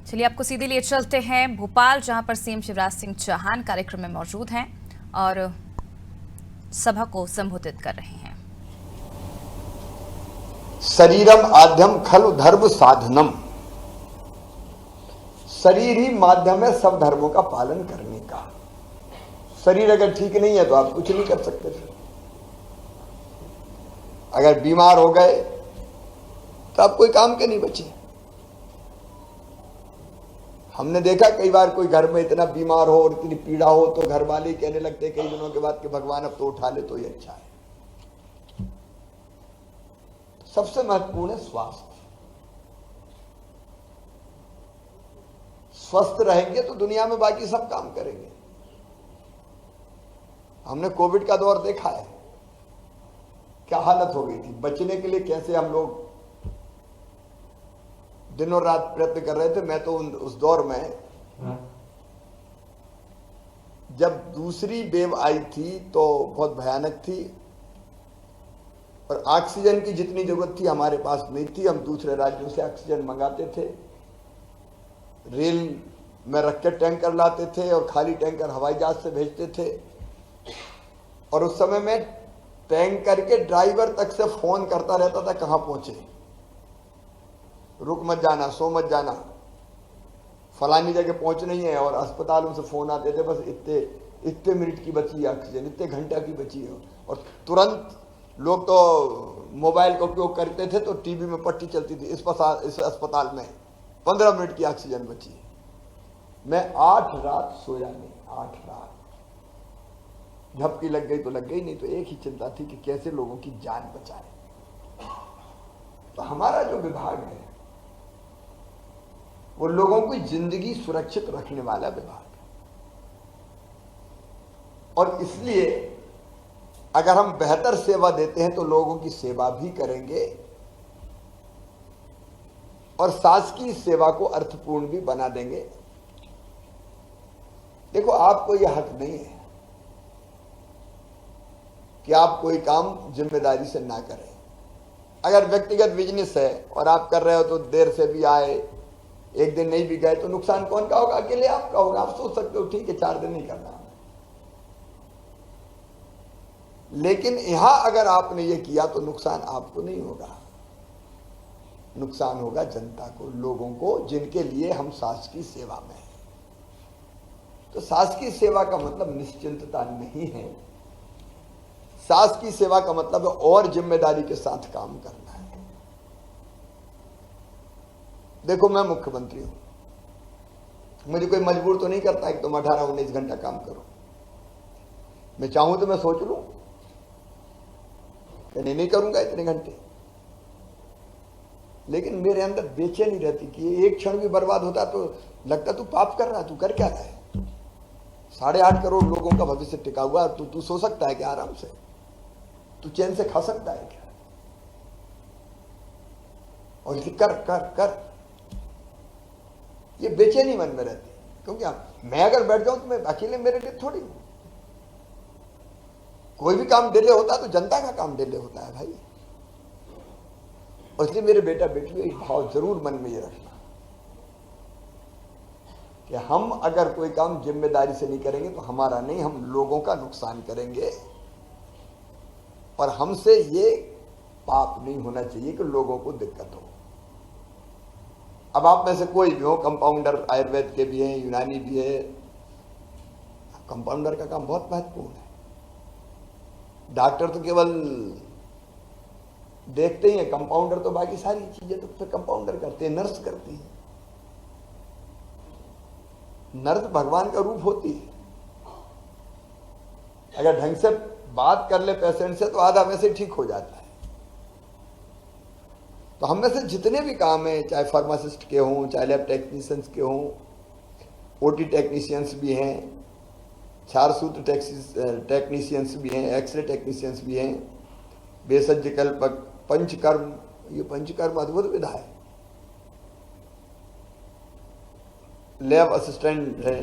चलिए आपको सीधे लिए चलते हैं भोपाल, जहां पर सीएम शिवराज सिंह चौहान कार्यक्रम में मौजूद हैं और सभा को संबोधित कर रहे हैं। शरीरम आद्यम खलु धर्म साधनम। शरीर ही माध्यम है सब धर्मों का पालन करने का। शरीर अगर ठीक नहीं है तो आप कुछ नहीं कर सकते। अगर बीमार हो गए तो आप कोई काम के नहीं बचे। हमने देखा कई बार कोई घर में इतना बीमार हो और इतनी पीड़ा हो तो घर वाले कहने लगते कई दिनों के बाद कि भगवान अब तो उठा ले तो ही अच्छा है। सबसे महत्वपूर्ण है स्वास्थ्य। स्वस्थ रहेंगे तो दुनिया में बाकी सब काम करेंगे। हमने कोविड का दौर देखा है, क्या हालत हो गई थी। बचने के लिए कैसे हम लोग दिनों रात प्रयत्न कर रहे थे। मैं तो उस दौर में जब दूसरी वेव आई थी तो बहुत भयानक थी और ऑक्सीजन की जितनी जरूरत थी हमारे पास नहीं थी। हम दूसरे राज्यों से ऑक्सीजन मंगाते थे, रेल में रख के टैंकर लाते थे और खाली टैंकर हवाई जहाज से भेजते थे। और उस समय में टैंकर के ड्राइवर तक से फोन करता रहता था कहां पहुंचे, रुक मत जाना, सो मत जाना, फलानी जगह पहुंच नहीं है। और अस्पतालों से फोन आते थे बस इतने मिनट की बची है ऑक्सीजन, इतने घंटा की बची है। और तुरंत लोग तो मोबाइल का उपयोग करते थे तो टीवी में पट्टी चलती थी, इस अस्पताल में 15 मिनट की ऑक्सीजन बची। मैं 8 रात सोया नहीं, 8 रात। झपकी लग गई तो लग गई, नहीं तो एक ही चिंता थी कि कैसे लोगों की जान बचाए। तो हमारा जो विभाग है वो लोगों की जिंदगी सुरक्षित रखने वाला विभाग है। और इसलिए अगर हम बेहतर सेवा देते हैं तो लोगों की सेवा भी करेंगे और शासकीय सेवा को अर्थपूर्ण भी बना देंगे। देखो, आपको यह हक नहीं है कि आप कोई काम जिम्मेदारी से ना करें। अगर व्यक्तिगत बिजनेस है और आप कर रहे हो तो देर से भी आए, एक दिन नहीं भी गए तो नुकसान कौन का होगा? अकेले आपका होगा। आप सोच सकते हो ठीक है 4 दिन नहीं करना, लेकिन यहां अगर आपने ये किया तो नुकसान आपको नहीं होगा, नुकसान होगा जनता को, लोगों को, जिनके लिए हम शासकीय सेवा में हैं। तो शासकीय सेवा का मतलब निश्चिंतता नहीं है। शासकीय सेवा का मतलब है और जिम्मेदारी के साथ काम करना है। देखो, मैं मुख्यमंत्री हूं, मुझे कोई मजबूर तो नहीं करता कि तुम 18-19 घंटा काम करो। मैं चाहूं तो मैं सोच लूं कि नहीं करूंगा इतने घंटे, लेकिन मेरे अंदर बेचैनी रहती कि एक क्षण भी बर्बाद होता तो लगता तू पाप कर रहा है। तू कर क्या रहा है? 8.5 करोड़ लोगों का भविष्य टिका हुआ। तू सो सकता है क्या आराम से? तू चैन से खा सकता है क्या? और इसे कर कर कर ये बेचैनी मन में रहती है, क्योंकि मैं अगर बैठ जाऊं तो मैं अकेले मेरे लिए थोड़ी हूं। कोई भी काम डिले होता है तो जनता का काम डिले होता है भाई। और इसलिए मेरे बेटा बेटी एक भाव जरूर मन में ये रखना कि हम अगर कोई काम जिम्मेदारी से नहीं करेंगे तो हमारा नहीं, हम लोगों का नुकसान करेंगे। और हमसे ये पाप नहीं होना चाहिए कि लोगों को दिक्कत हो। अब आप में से कोई भी हो, कंपाउंडर आयुर्वेद के भी हैं, यूनानी भी है। कंपाउंडर का काम बहुत महत्वपूर्ण है। डॉक्टर तो केवल देखते ही हैं, कंपाउंडर तो बाकी सारी चीजें तो फिर कंपाउंडर करते हैं, नर्स करती है। नर्स भगवान का रूप होती है। अगर ढंग से बात कर ले पेशेंट से तो आधा वैसे ठीक हो जाता है। तो हम में से जितने भी काम हैं, चाहे फार्मासिस्ट के हों, चाहे लैब टेक्नीशियंस के हों, ओटी टेक्नीशियंस भी हैं, क्षार सूत्र टेक्नीशियंस भी हैं, एक्सरे टेक्नीशियंस भी हैं, भेषज कल्पक, पंचकर्म। ये पंचकर्म अद्भुत विधा है। लैब असिस्टेंट हैं,